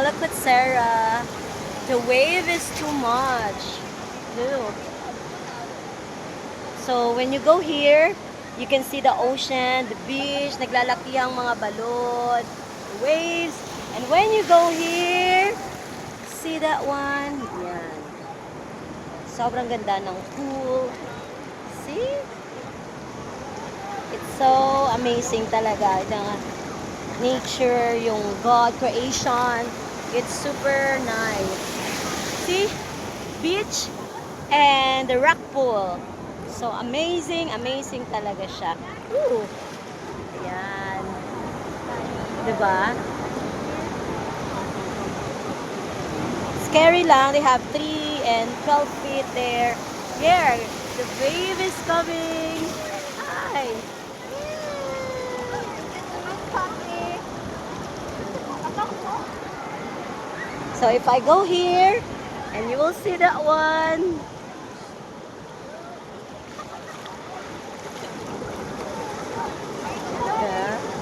look at Sarah. The wave is too much. Look. So, when you go here, you can see the ocean, the beach, naglalaki ang mga balon, the waves. And when you go here, see that one? Yan. Sobrang ganda ng pool. See? It's so amazing talaga. The nature, yung God creation. It's super nice. See? Beach and the rock pool. So amazing, amazing talaga siya. Woo! Ayan. Diba? Scary lang. They have 3 and 12 feet there. Here, the wave is coming. Hi! So if I go here, and you will see that one.